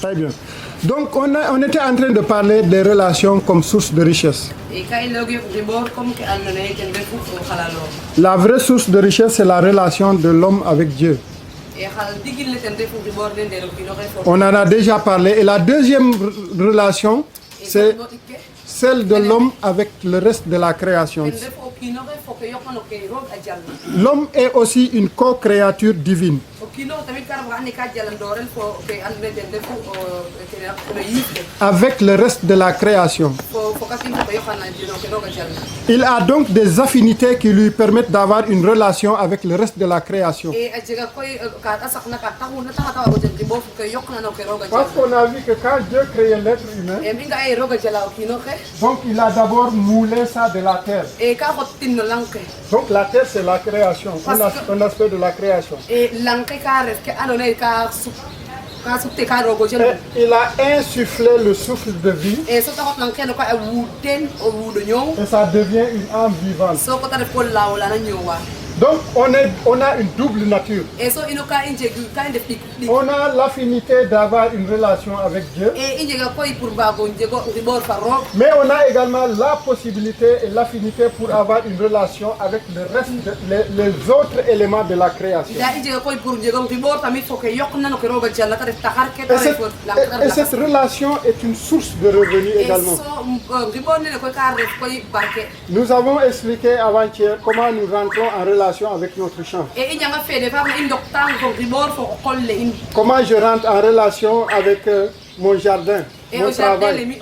Très bien. Donc, on était en train de parler des relations comme source de richesse. La vraie source de richesse, c'est la relation de l'homme avec Dieu. On en a déjà parlé. Et la deuxième relation, c'est celle de l'homme avec le reste de la création. L'homme est aussi une co-créature divine. Avec le reste de la création. Il a donc des affinités qui lui permettent d'avoir une relation avec le reste de la création. Parce qu'on a vu que quand Dieu créait l'être humain, donc il a d'abord moulé ça de la terre. Donc la terre, c'est la création, un aspect de la création. Et il a insufflé le souffle de vie. Et ça devient une âme vivante. Donc on a une double nature. On a l'affinité d'avoir une relation avec Dieu. Mais on a également la possibilité et l'affinité pour avoir une relation avec le reste les autres éléments de la création. Et cette relation est une source de revenus également. Nous avons expliqué avant-hier comment nous rentrons en relation avec notre champ. Comment je rentre en relation avec mon jardin, mon travail.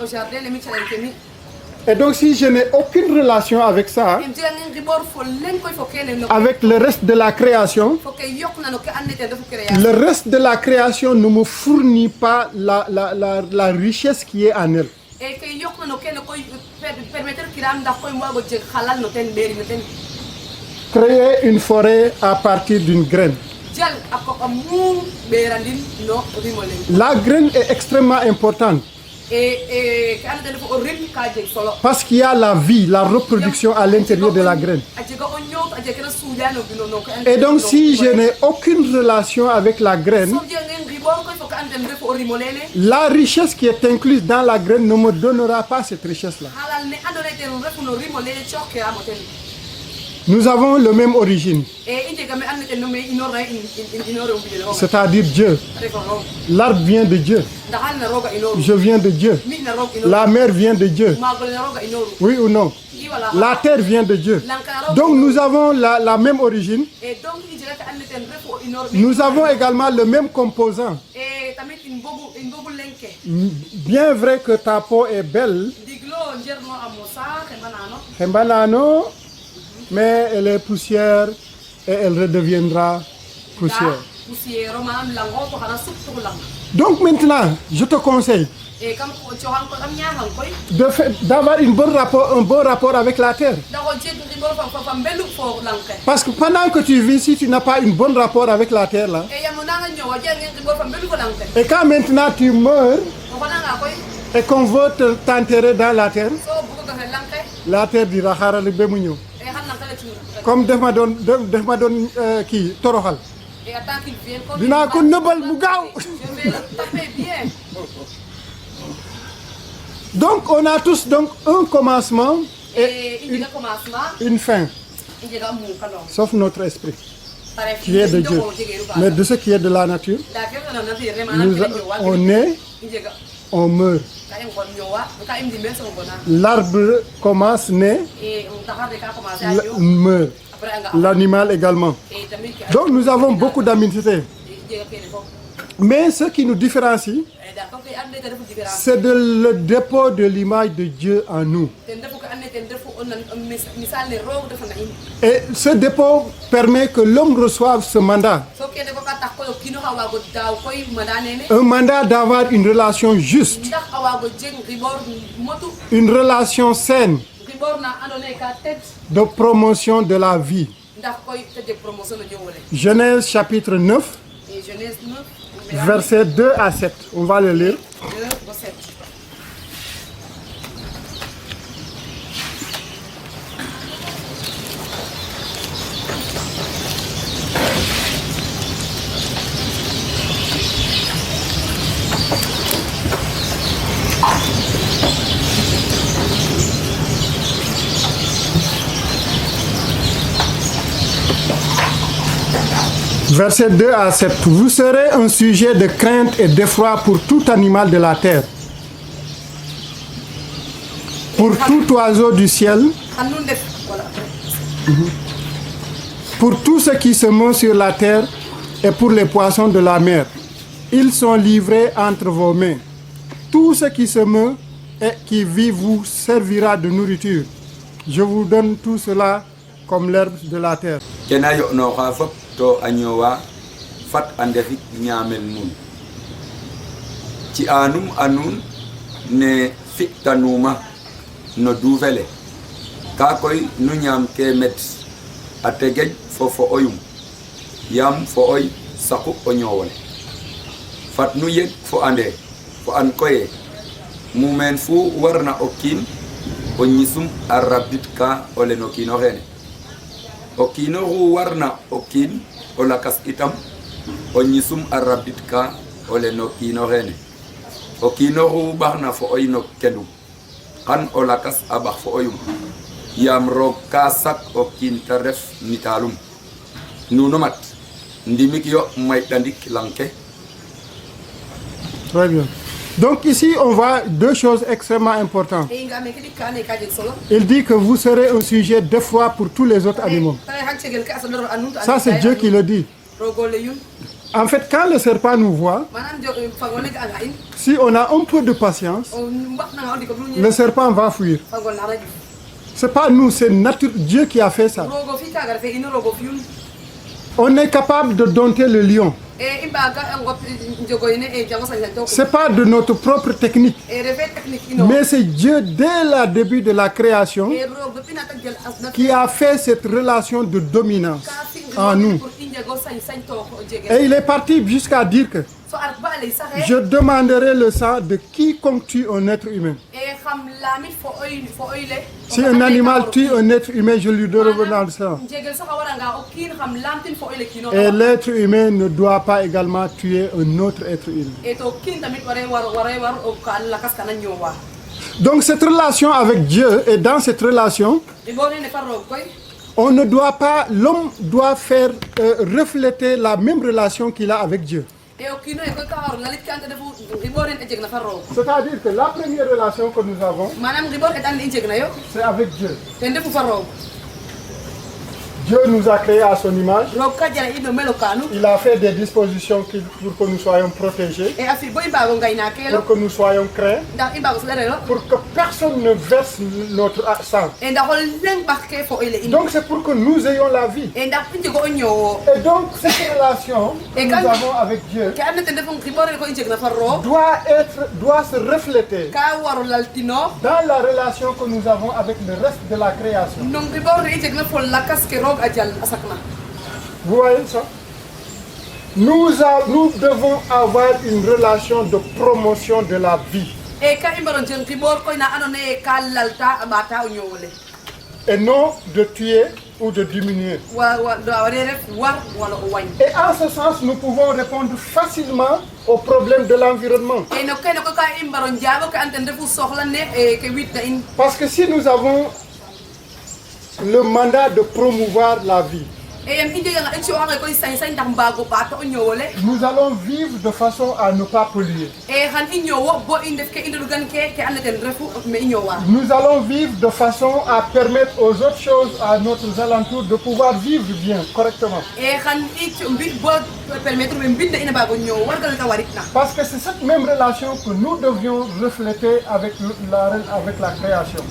Et donc si je n'ai aucune relation avec ça, avec le reste de la création, le reste de la création ne me fournit pas la richesse qui est en elle. Créer une forêt à partir d'une graine. La graine est extrêmement importante. Parce qu'il y a la vie, la reproduction à l'intérieur de la graine. Et donc si je n'ai aucune relation avec la graine, la richesse qui est incluse dans la graine ne me donnera pas cette richesse-là. Nous avons la même origine, c'est-à-dire Dieu. L'arbre vient de Dieu. Je viens de Dieu. La mer vient de Dieu. Oui ou non? La terre vient de Dieu. Donc nous avons la même origine. Nous avons également le même composant. Bien vrai que ta peau est belle, mais elle est poussière et elle redeviendra poussière. Donc maintenant, je te conseille d'avoir un bon rapport avec la terre. Parce que pendant que tu vis, si tu n'as pas un bon rapport avec la terre là, et quand maintenant tu meurs et qu'on veut t'enterrer dans la terre dira comme def ma doon kii toroxal dinaa ko nëbal mu gaaw. Donc on a tous donc un commencement et une fin, sauf notre esprit qui est de Dieu. Mais de ce qui est de la nature, on naît, on meurt. L'arbre commence, naît, meurt. L'animal également. Donc nous avons beaucoup d'amitié. Mais ce qui nous différencie, c'est le dépôt de l'image de Dieu en nous. Et ce dépôt permet que l'homme reçoive ce mandat. Un mandat d'avoir une relation juste, une relation saine, de promotion de la vie. Genèse chapitre 9, versets 2 à 7. On va le lire. Verset 2 à 7. Vous serez un sujet de crainte et d'effroi pour tout animal de la terre, pour tout oiseau du ciel, pour tout ce qui se meut sur la terre et pour les poissons de la mer. Ils sont livrés entre vos mains. Tout ce qui se meut et qui vit vous servira de nourriture. Je vous donne tout cela comme l'herbe de la terre. Fat andefik nyamel nun ci anun ne fitanuma no duvele ka koy nu nyam ke met ategej fofo oyum yam fo oy saku o nyowole fat nu yek fo ande fo an koye mumen fu warna okin o nyisum arabit ka ole no kino rene okino hu warna okin o lakas itam Onyisum arabitka ole no kino rene. O kino ru barna fo oy no kenu. Kan olakas abax fo oyum. Yam ro kasak o kin taref nitalum. Nunomat. Ndimik yo may dandik lanke. Très bien. Donc ici on voit deux choses extrêmement importantes. Il dit que vous serez un sujet d'effroi pour tous les autres animaux. Ça c'est Dieu qui le dit. En fait, quand le serpent nous voit, si on a un peu de patience, le serpent va fuir. C'est pas nous, c'est Dieu qui a fait ça. On est capable de dompter le lion. C'est pas de notre propre technique, mais c'est Dieu dès le début de la création qui a fait cette relation de dominance en nous. Et il est parti jusqu'à dire que je demanderai le sang de quiconque tue un être humain. Si un animal tue un être humain, je lui donnerai le sang. Et l'être humain ne doit pas également tuer un autre être humain. Donc cette relation avec Dieu, et dans cette relation, on ne doit pas, l'homme doit faire refléter la même relation qu'il a avec Dieu. C'est-à-dire que la première relation que nous avons, c'est avec Dieu. Dieu nous a créés à son image. Il a fait des dispositions pour que nous soyons protégés, pour que nous soyons craints, pour que personne ne verse notre sang. Donc c'est pour que nous ayons la vie. Et donc cette relation que nous avons avec Dieu doit se refléter dans la relation que nous avons avec le reste de la création. Vous voyez ça? Nous devons avoir une relation de promotion de la vie. Et non de tuer ou de diminuer. Et en ce sens, nous pouvons répondre facilement aux problèmes de l'environnement. Parce que si nous avons le mandat de promouvoir la vie, nous allons vivre de façon à ne pas polluer. Nous allons vivre de façon à permettre aux autres choses à notre alentour de pouvoir vivre bien, correctement. Parce que c'est cette même relation que nous devions refléter avec la création.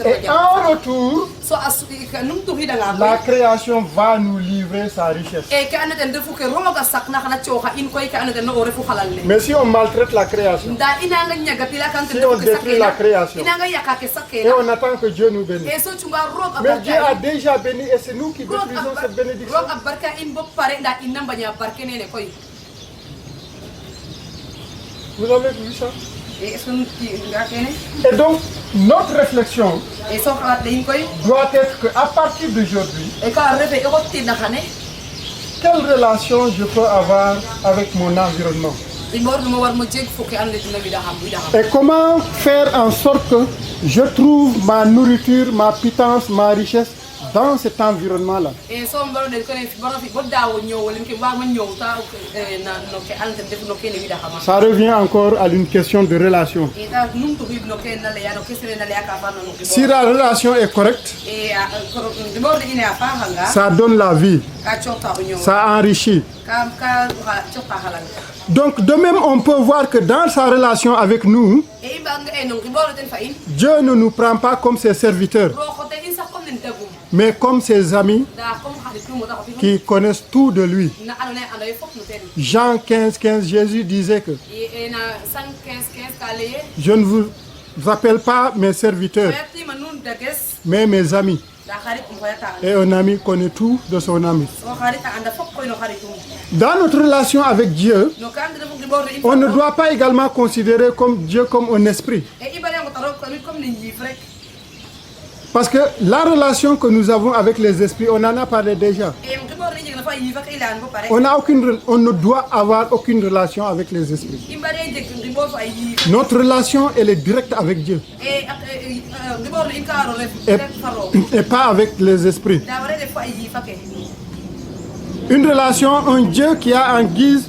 Et en retour, la création va nous livrer sa richesse. Mais si on maltraite la création, si on détruit la création, et on attend que Dieu nous bénisse, mais Dieu a déjà béni et c'est nous qui détruisons cette bénédiction. Vous avez vu ça? Et donc, notre réflexion doit être qu'à partir d'aujourd'hui, quelle relation je peux avoir avec mon environnement? Et comment faire en sorte que je trouve ma nourriture, ma pitance, ma richesse dans cet environnement-là. Ça revient encore à une question de relation. Si la relation est correcte, ça donne la vie, ça enrichit. Donc de même, on peut voir que dans sa relation avec nous, Dieu ne nous prend pas comme ses serviteurs, mais comme ses amis qui connaissent tout de lui. Jean 15, 15, Jésus disait que je ne vous appelle pas mes serviteurs, mais mes amis. Et un ami connaît tout de son ami. Dans notre relation avec Dieu, on ne doit pas également considérer comme Dieu comme un esprit. Parce que la relation que nous avons avec les esprits, on en a parlé déjà. On ne doit avoir aucune relation avec les esprits. Notre relation, elle est directe avec Dieu. Et pas avec les esprits. Une relation, un Dieu qui a en guise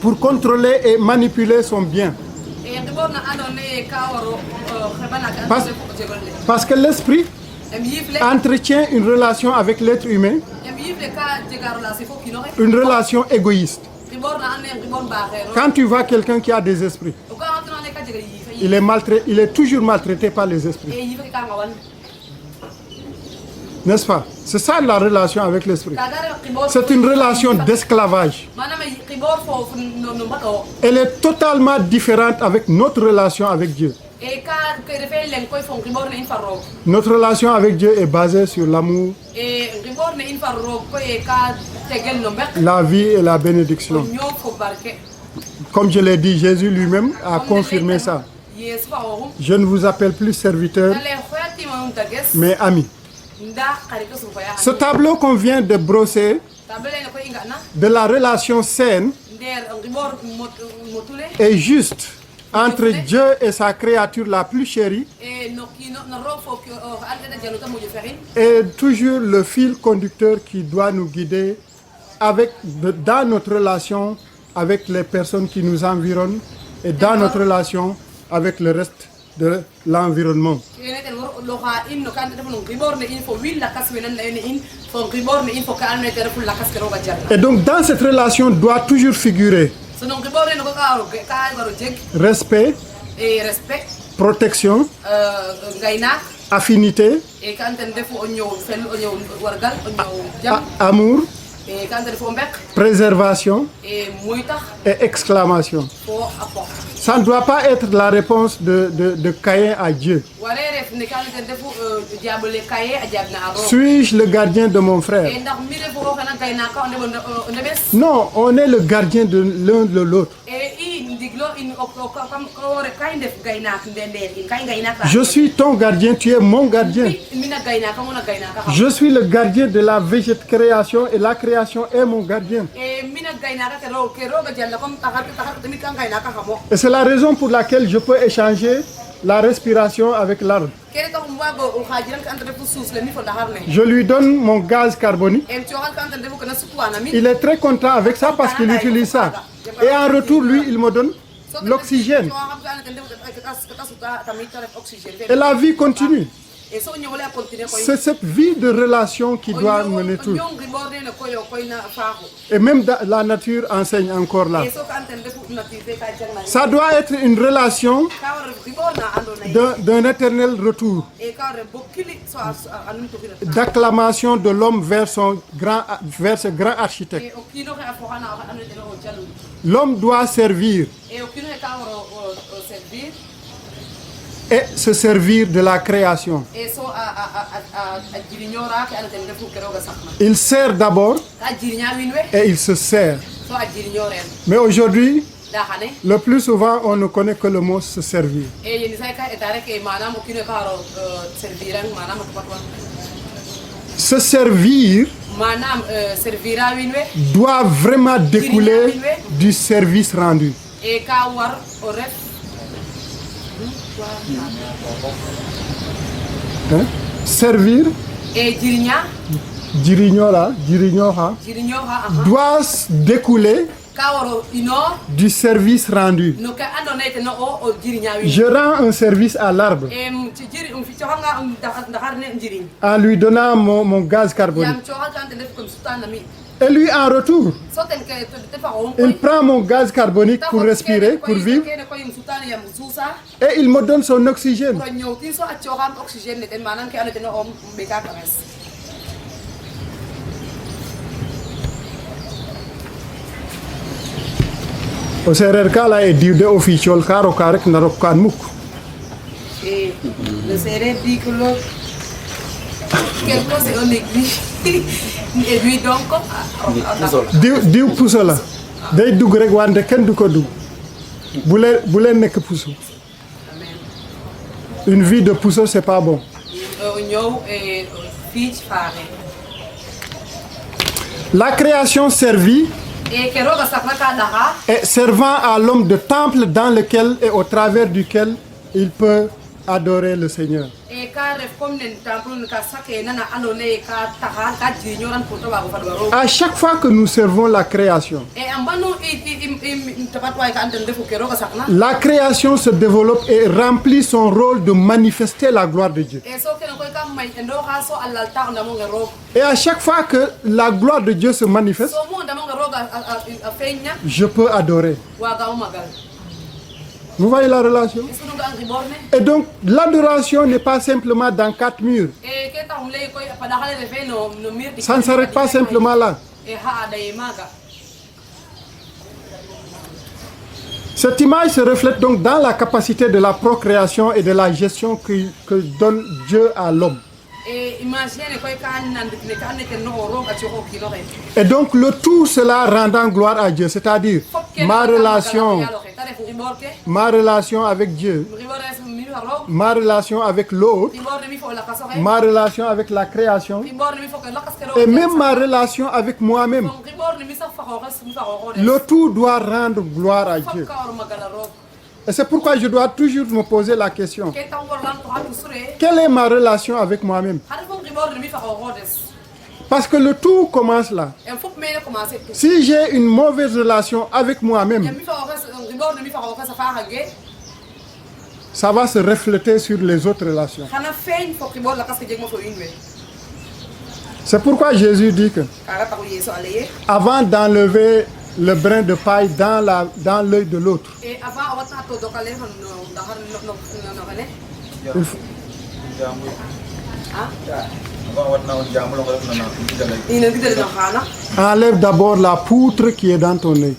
pour contrôler et manipuler son bien. Parce que l'esprit entretient une relation avec l'être humain, une relation égoïste. Quand tu vois quelqu'un qui a des esprits, il est toujours maltraité par les esprits. N'est-ce pas? C'est ça la relation avec l'esprit. C'est une relation d'esclavage. Elle est totalement différente avec notre relation avec Dieu. Notre relation avec Dieu est basée sur l'amour, la vie et la bénédiction. Comme je l'ai dit, Jésus lui-même a confirmé ça. Je ne vous appelle plus serviteur, mais ami. Ce tableau qu'on vient de brosser de la relation saine est juste entre Dieu et sa créature la plus chérie est toujours le fil conducteur qui doit nous guider dans notre relation avec les personnes qui nous environnent et dans notre relation avec le reste de l'environnement. Et donc dans cette relation doit toujours figurer respect, protection, affinité, amour, préservation et exclamation. Ça ne doit pas être la réponse de Caïn à Dieu. Suis-je le gardien de mon frère? Non, on est le gardien de l'un de l'autre. Je suis ton gardien, tu es mon gardien. Je suis le gardien de la création et la création est mon gardien. Et c'est la raison pour laquelle je peux échanger la respiration avec l'arbre. Je lui donne mon gaz carbonique. Il est très content avec ça parce qu'il utilise ça. Et en retour, lui, il me donne l'oxygène. Et la vie continue. C'est cette vie de relation qui doit mener tout. Et même la nature enseigne encore là. Ça doit être une relation d'un éternel retour, d'acclamation de l'homme vers ce grand architecte. L'homme doit servir et se servir de la création. Il sert d'abord et il se sert. Mais aujourd'hui, le plus souvent, on ne connaît que le mot se servir. Se servir doit vraiment découler du service rendu. Hein? Servir Et Jirigno doit découler du service rendu. Je rends un service à l'arbre en lui donnant mon gaz carbonique. Et lui, en retour, il prend mon gaz carbonique pour respirer, pour vivre, et il me donne son oxygène. O serer kala e diwde official karo karek narok kan muk. Et le serer dit que quelque chose on néglige. Et lui donc diw puso la day dug rek wante ken du ko dug bu leen nek puso. Une vie de puso c'est pas bon. La création servit et servant à l'homme de temple dans lequel et au travers duquel il peut adorer le Seigneur. À chaque fois que nous servons la création se développe et remplit son rôle de manifester la gloire de Dieu. Et à chaque fois que la gloire de Dieu se manifeste, je peux adorer. Vous voyez la relation? Et donc, l'adoration n'est pas simplement dans 4 murs. Ça ne s'arrête pas simplement là. Cette image se reflète donc dans la capacité de la procréation et de la gestion que donne Dieu à l'homme. Et donc le tout cela rendant gloire à Dieu, c'est-à-dire ma relation avec Dieu, ma relation avec l'autre, ma relation avec la création et même ma relation avec moi-même. Le tout doit rendre gloire à Dieu. Et c'est pourquoi je dois toujours me poser la question: quelle est ma relation avec moi-même? Parce que le tout commence là. Si j'ai une mauvaise relation avec moi-même, ça va se refléter sur les autres relations. C'est pourquoi Jésus dit que avant d'enlever le brin de paille dans l'œil de l'autre, enlève d'abord la poutre qui est dans ton œil.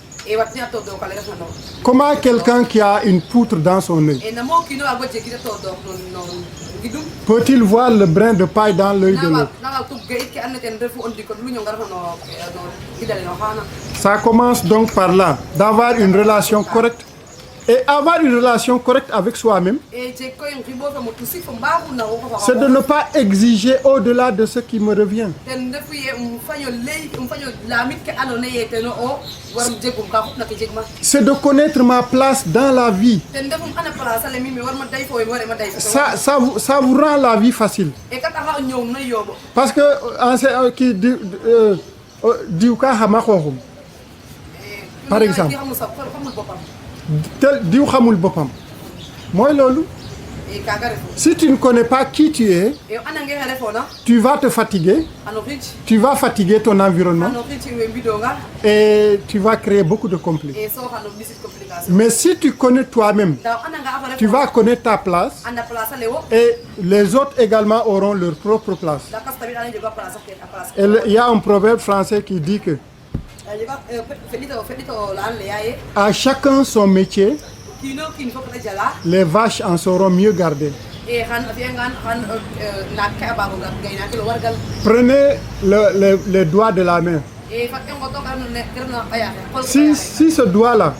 Comment quelqu'un qui a une poutre dans son œil peut-il voir le brin de paille dans l'œil de l'autre? Ça commence donc par là, d'avoir une relation correcte. Et avoir une relation correcte avec soi-même, c'est de ne pas exiger au-delà de ce qui me revient. C'est de connaître ma place dans la vie. Ça vous rend la vie facile. Parce que par exemple, diw xamul bopam moy lolu. Si tu ne connais pas qui tu es, tu vas te fatiguer, tu vas fatiguer ton environnement et tu vas créer beaucoup de conflits. Mais si tu connais toi-même, tu vas connaître ta place et les autres également auront leur propre place. Et il y a un proverbe français qui dit que à chacun son métier, les vaches en seront mieux gardées. Prenez les doigts de la main. Si ce doigt-là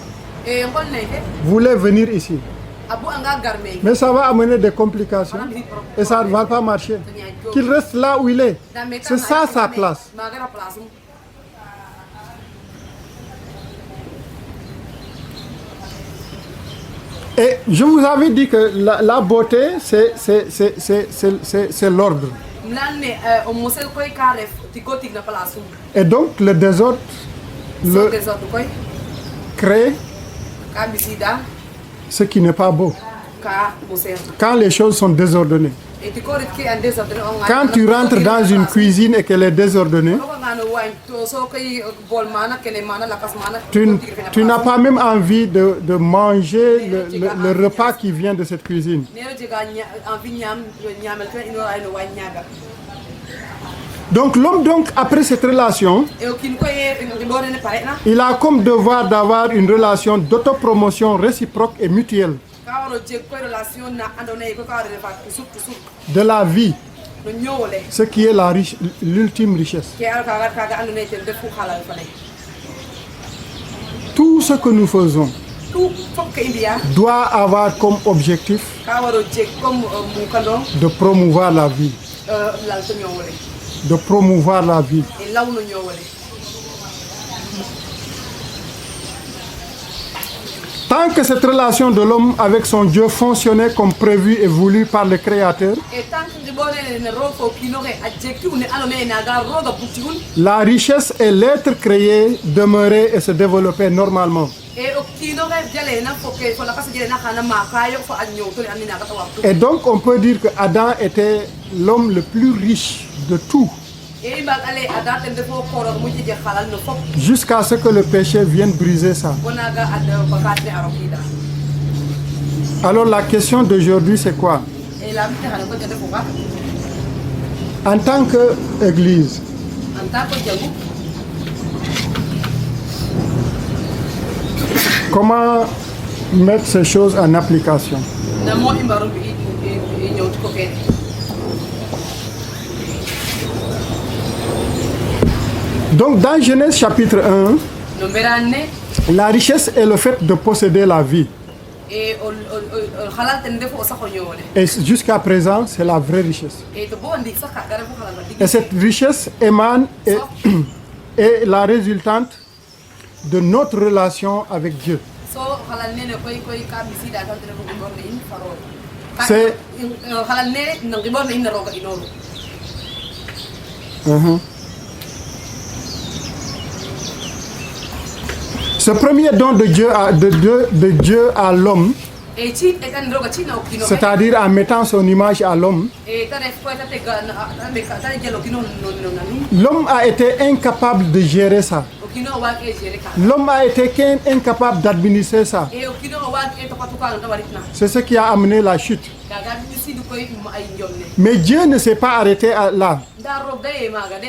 voulait venir ici, mais ça va amener des complications et ça ne va pas marcher. Qu'il reste là où il est. C'est ça sa place. Et je vous avais dit que la beauté, c'est l'ordre. Et donc le désordre crée ce qui n'est pas beau. Quand les choses sont désordonnées. Quand tu rentres dans une cuisine et qu'elle est désordonnée, tu n'as pas même envie de manger le repas qui vient de cette cuisine. Donc l'homme, après cette relation, il a comme devoir d'avoir une relation d'autopromotion réciproque et mutuelle. De la vie, ce qui est l'ultime richesse. Tout ce que nous faisons doit avoir comme objectif de promouvoir la vie. De promouvoir la vie. Tant que cette relation de l'homme avec son Dieu fonctionnait comme prévu et voulu par le Créateur, la richesse et l'être créé demeuraient et se développaient normalement. Et donc on peut dire que Adam était l'homme le plus riche de tout. Jusqu'à ce que le péché vienne briser ça. Alors la question d'aujourd'hui c'est quoi? En tant qu'Église, comment mettre ces choses en application? Donc dans Genèse chapitre 1, la richesse est le fait de posséder la vie. Et jusqu'à présent, c'est la vraie richesse. Et cette richesse émane et est la résultante de notre relation avec Dieu. C'est ce premier don de Dieu à l'homme, c'est-à-dire en mettant son image à l'homme, l'homme a été incapable de gérer ça. L'homme a été incapable d'administrer ça. C'est ce qui a amené la chute. Mais Dieu ne s'est pas arrêté là.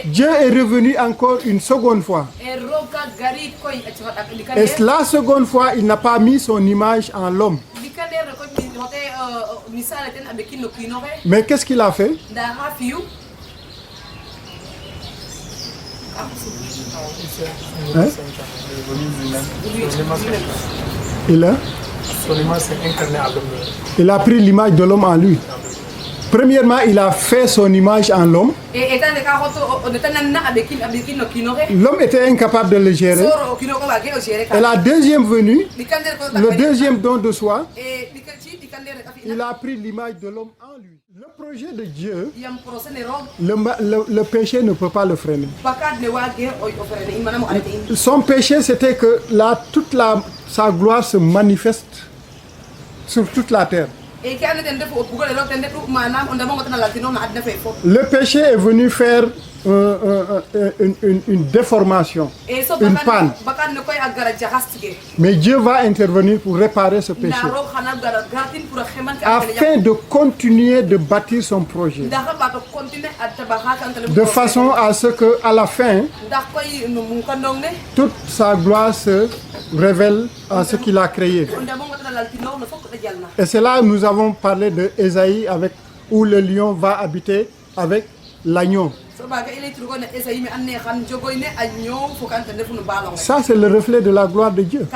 Dieu est revenu encore une seconde fois. Et la seconde fois, il n'a pas mis son image en l'homme. Mais qu'est-ce qu'il a fait? Hein? Il a pris l'image de l'homme en lui. Premièrement, il a fait son image en l'homme. L'homme était incapable de le gérer. Et la deuxième venue, le deuxième don de soi, il a pris l'image de l'homme en lui. Le projet de Dieu, le péché ne peut pas le freiner. Son péché, c'était que sa gloire se manifeste sur toute la terre. Le péché est venu faire une déformation, une panne. Mais Dieu va intervenir pour réparer ce péché, afin de continuer de bâtir son projet, de façon à ce qu'à la fin, toute sa gloire se révèle en ce qu'il a créé. Et c'est là où nous avons parlé de Ésaïe, où le lion va habiter avec l'agneau. Ça, c'est le reflet de la gloire de Dieu.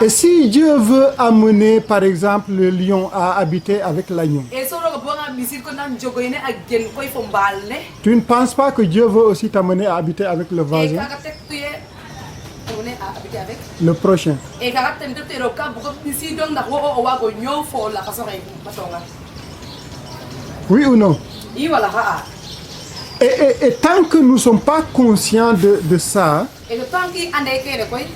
Et si Dieu veut amener, par exemple, le lion à habiter avec l'agneau, tu ne penses pas que Dieu veut aussi t'amener à habiter avec le voisin, le prochain? Oui ou non? I wala ha. Et tant que nous ne sommes pas conscients de ça, Et le temps qui ande kere koy.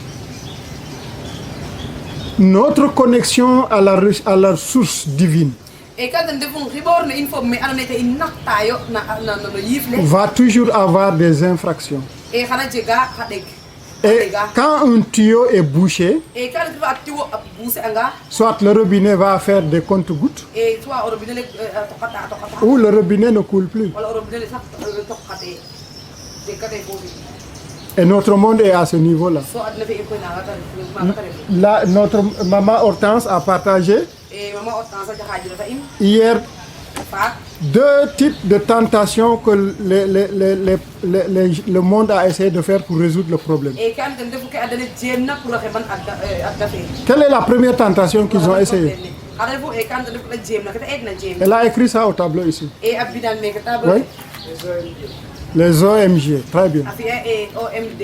notre connexion à la source divine Et quand on devons ribor ne info me anonete in naktayo na no yifle. va toujours avoir des infractions. Et xana jega xadek. Et quand un tuyau est bouché, Et quand tu vas tuyau bousser anga. soit le robinet va faire des comptes-gouttes, Et toi au robinet tokata. ou le robinet ne coule plus. Wala au robinet sax tokate. De kate fofi. Et notre monde est à ce niveau-là. So adna fe ko na ngata. Là, notre maman Hortense a partagé Et maman Hortense ja haji dafa im. hier Fa 2 types de tentations que le monde a essayé de faire pour résoudre le problème. Et quand on defu ke adana jenna pour xe ban adda fe. Quelle est la première tentation qu'ils ont essayé? Et quand on defu la jenna ke egna jenna. Elle a écrit ça au tableau ici. Et abidan me ke table. Oui. Les OMG, très bien. Afi et OMD.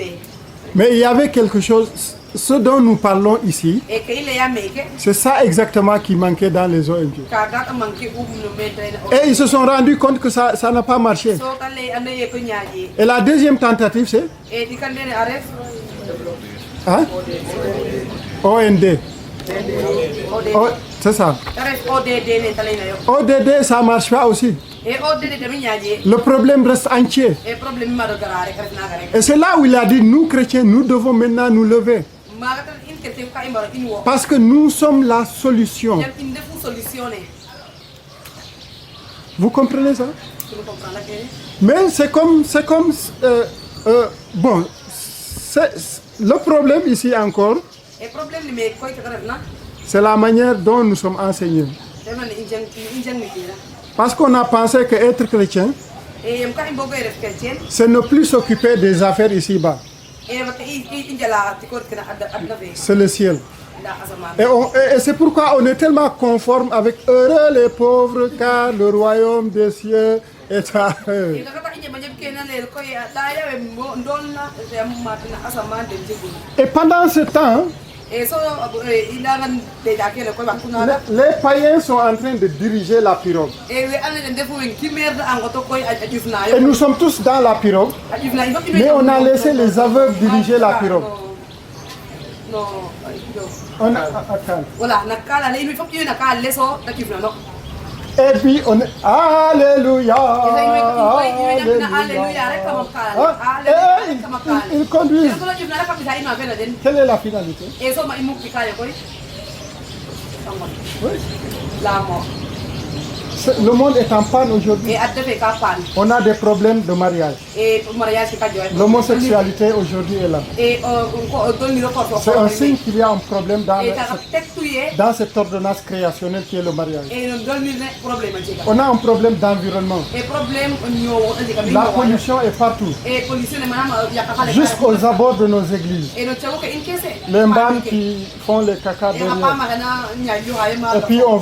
Mais il y avait quelque chose, ce dont nous parlons ici, Et que il ya meke c'est ça exactement qui manquait dans les OMG. ka ga manke no metene. Et ils se sont rendus compte que ça n'a pas marché. So kan le anaye ko nyaaji. Et la deuxième tentative, c'est Et di kan dene aref hein? OND. Oh, c'est ça. aref ODD ne talay na yo. ODD, ça ne marche pas aussi. Et ODD de nyaaji. Le problème reste entier. Et problème ma do garare ka na garare. Et c'est là où il a dit, nous chrétiens, nous devons maintenant nous lever. Ma ga tan in kete ka imaro in wo. Parce que nous sommes la solution. Yam in defu solutionner. Vous comprenez ça? Tu comprends la kene? Mais c'est comme bon, le problème ici encore, Et problème ni me koy ka ref na. c'est la manière dont nous sommes enseignés. Dem na injang ni kila. Parce qu'on a pensé que être chrétien, Et yam ka imbo goy ref chrétien. c'est ne plus s'occuper des affaires ici-bas. Et wat injala ti ko kana adna fe. C'est le ciel. Da asama. Et c'est pourquoi on est tellement conforme avec heureux les pauvres, car le royaume des cieux est à eux. Et pendant ce temps, les païens sont en train de diriger la pirogue. Et nous sommes tous dans la pirogue, mais on a laissé les aveugles diriger la pirogue. On a, et puis on est Alléluia. Ils conduisent. Quelle est la finalité? Oui. Le monde est en panne aujourd'hui. On a des problèmes de mariage. L'homosexualité aujourd'hui est là. C'est un signe qu'il y a un problème dans cette ordonnance créationnelle qui est le mariage. On a un problème d'environnement. La pollution est partout. Jusqu'aux abords de nos églises. Les mbams qui font les caca derrière. Et puis on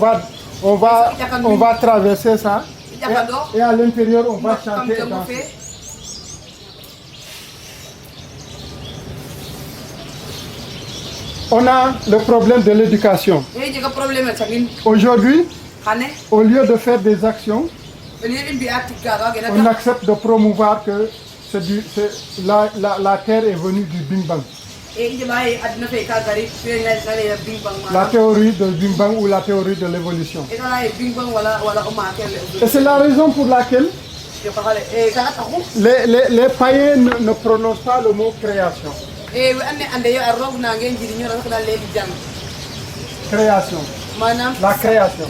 va traverser ça et à l'intérieur on va chanter et danser. On a le problème de l'éducation. Aujourd'hui, au lieu de faire des actions, on accepte de promouvoir que la Terre est venue du Big Bang. La théorie de Big Bang ou la théorie de l'évolution. Et c'est la raison pour laquelle les païens ne prononcent pas le mot création. Création. La création.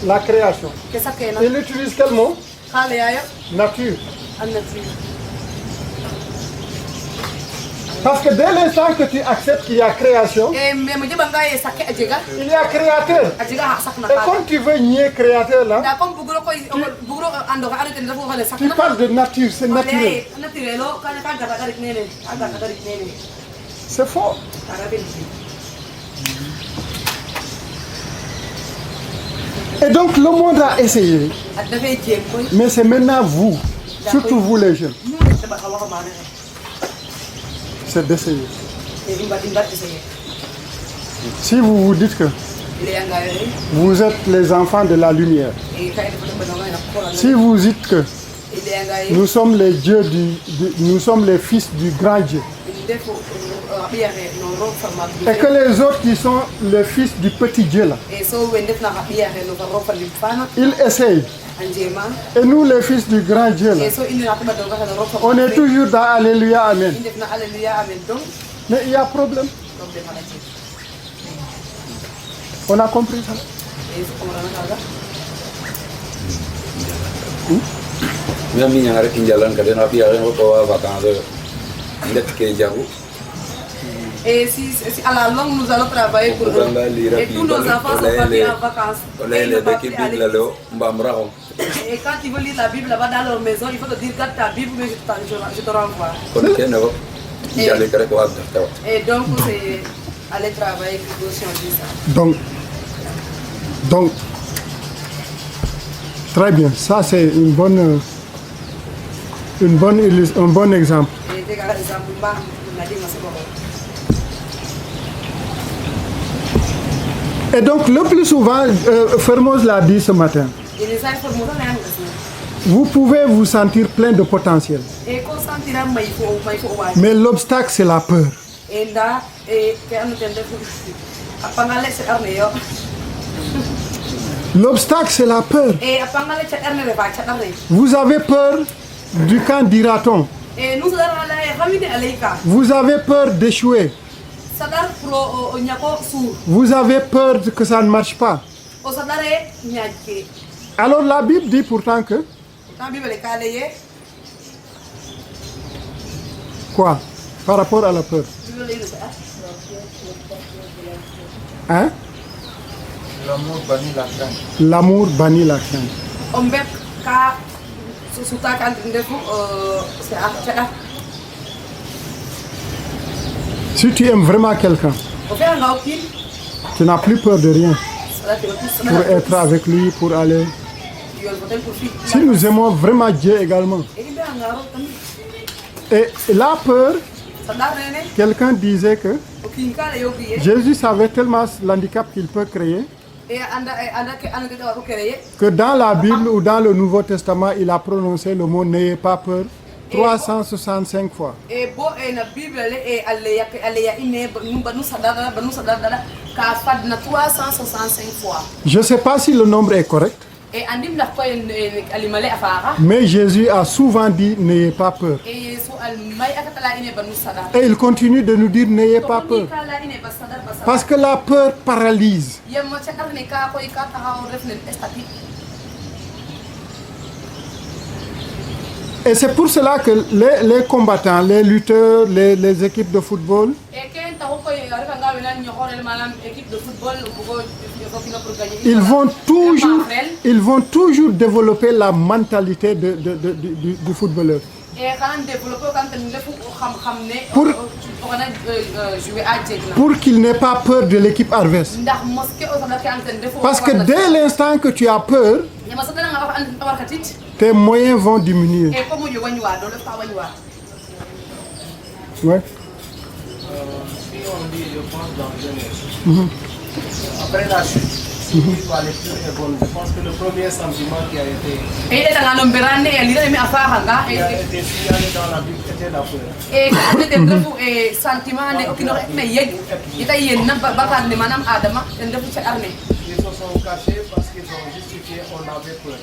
La création. Il utilise quel mot? Nature. Parce que dès l'instant que tu acceptes qu'il y a création, il y a créateur. Et comme tu veux nier créateur là, tu parles de nature, c'est naturel. C'est faux. Et donc le monde a essayé. Mais c'est maintenant vous, surtout vous les jeunes. C'est d'essayer. Si vous vous dites que Vous êtes les enfants de la lumière. Si vous dites que nous sommes les dieux nous sommes les fils du grand Dieu, et que les autres qui sont les fils du petit Dieu là, ils essayent. Et nous les fils du grand Dieu là, on est toujours dans Alléluia, Amen. Mais il y a problème. On a compris ça? Et si à la longue nous allons travailler pour eux. Et tous nos enfants sont partis en vacances. Et quand ils veulent lire la Bible là-bas dans leur maison, il faut te dire garde ta Bible, mais je te renvoie. Et donc c'est aller travailler pour changer ça. Donc, très bien, ça c'est un bon exemple. Et donc le plus souvent, Formose l'a dit ce matin, vous pouvez vous sentir plein de potentiel. Mais l'obstacle c'est la peur. L'obstacle c'est la peur. Vous avez peur du quand dira-t-on. Vous avez peur d'échouer. Vous avez peur que ça ne marche pas. Alors la Bible dit pourtant que... Quoi? Par rapport à la peur. Hein? L'amour bannit la crainte. L'amour bannit la crainte. Si tu aimes vraiment quelqu'un, tu n'as plus peur de rien. Pour être avec lui, pour aller. Si nous aimons vraiment Dieu également. Et la peur, quelqu'un disait que Jésus savait tellement l'handicap qu'il peut créer que dans la Bible ou dans le Nouveau Testament, il a prononcé le mot « n'ayez pas peur » 365 fois. Je ne sais pas si le nombre est correct. Mais Jésus a souvent dit n'ayez pas peur. Et il continue de nous dire n'ayez pas peur. Parce que la peur paralyse. Et c'est pour cela que les combattants, les lutteurs, les équipes de football, ils vont toujours développer la mentalité du footballeur. Pour qu'il n'ait pas peur de l'équipe adverse. Parce que dès l'instant que tu as peur, tes moyens vont diminuer. Ouais. Si on dit, je pense dans un après la chute, si la lecture est bonne, je pense que le premier sentiment qui a été signalé dans la Bible était la peur. Ils se sont cachés parce qu'ils ont justifié, on avait peur.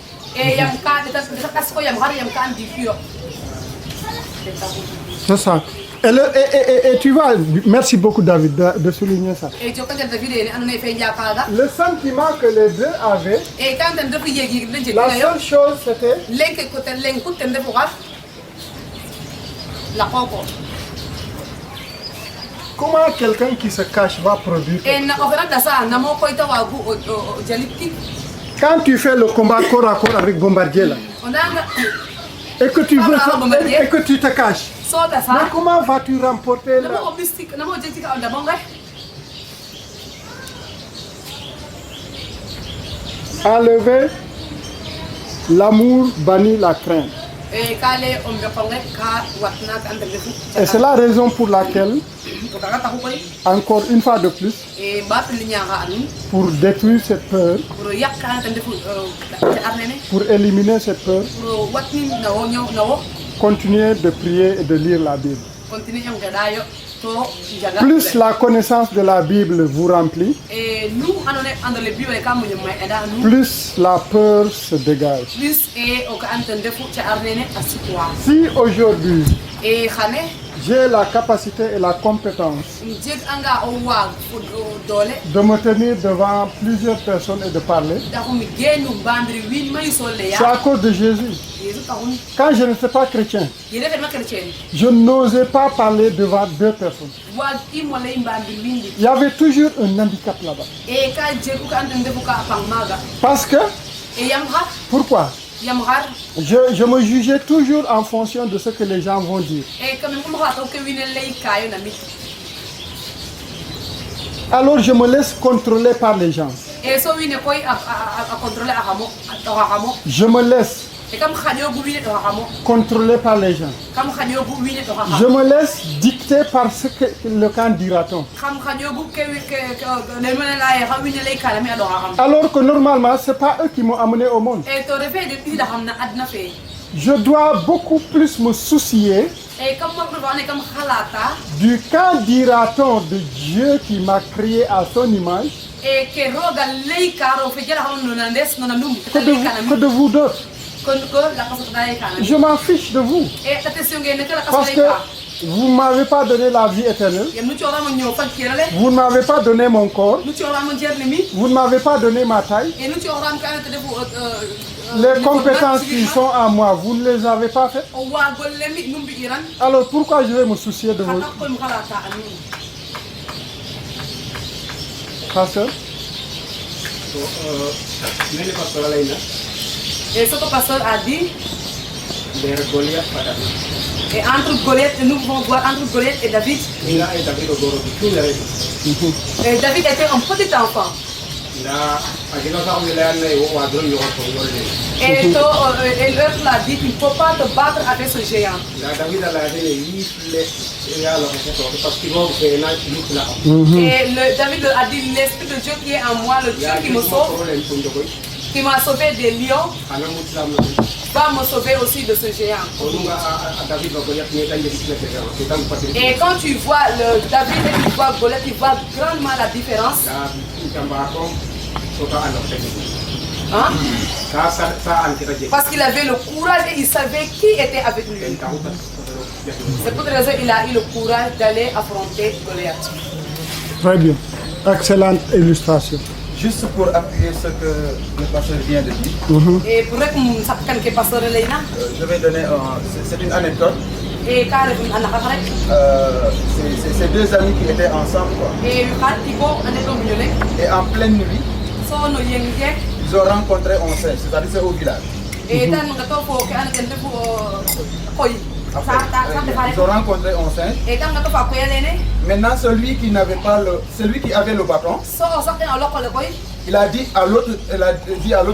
C'est ça. Et tu vois, merci beaucoup David de souligner ça. Le sentiment que les deux avaient, la seule chose c'était comment quelqu'un qui se cache va produire. Quand tu fais le combat corps à corps avec Bombardier là, et que tu veux et que tu te caches, mais comment vas-tu remporter là? Enlever l'amour bannit la crainte. Et c'est la raison pour laquelle, encore une fois de plus, pour détruire cette peur, pour éliminer cette peur, continuez de prier et de lire la Bible. Plus la connaissance de la Bible vous remplit, plus la peur se dégage. Si aujourd'hui j'ai la capacité et la compétence de me tenir devant plusieurs personnes et de parler, c'est à cause de Jésus. Quand je n'étais pas chrétien, je n'osais pas parler devant deux personnes. Il y avait toujours un handicap là-bas. Parce que, pourquoi? Je me jugeais toujours en fonction de ce que les gens vont dire. Alors je me laisse contrôler par les gens. Je me laisse contrôlé par les gens. Je me laisse dicter par ce que le camp dira-t-on. Alors que normalement, ce n'est pas eux qui m'ont amené au monde. Je dois beaucoup plus me soucier du camp dira-t-on de Dieu qui m'a créé à son image que de vous d'autres. Je m'en fiche de vous. Parce que vous ne m'avez pas donné la vie éternelle. Vous ne m'avez pas donné mon corps. Vous ne m'avez pas donné ma taille. Les compétences qui sont en moi, vous ne les avez pas faites. Alors pourquoi je vais me soucier de vous? Pasteur? Et ce que le pasteur a dit, et entre Goliath, nous pouvons voir entre Goliath et David. Et David était un petit enfant. Et l'autre l'a dit, il ne faut pas te battre avec ce géant. Et David a dit, l'esprit de Dieu qui est en moi, le Dieu qui me sauve, qui m'a sauvé des lions, va me sauver aussi de ce géant. Et quand tu vois David et tu vois Goliath, tu vois grandement la différence. Hein? Parce qu'il avait le courage et il savait qui était avec lui. C'est pour cette raison qu'il a eu le courage d'aller affronter Goliath. Très bien. Excellente illustration. Juste pour appuyer ce que le pasteur vient de dire, je vais donner, c'est une anecdote. C'est deux amis qui étaient ensemble, quoi. Et en pleine nuit, ils ont rencontré un singe, c'est-à-dire c'est au village. Ils ont rencontré un singe. Maintenant, celui qui avait le bâton, il a dit à l'autre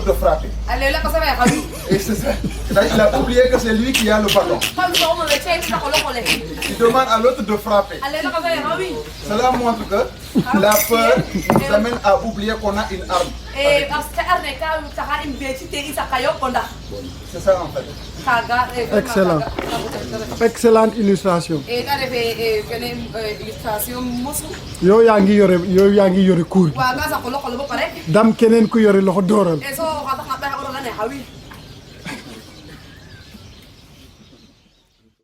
de frapper. Et c'est ça. Il a oublié que c'est lui qui a le bâton. Il demande à l'autre de frapper. Cela montre que la peur nous amène à oublier qu'on a une arme. C'est ça en fait. Excellent. Excellente illustration. Yo yangi yore cour. Dam kenen ku yore loxo doral.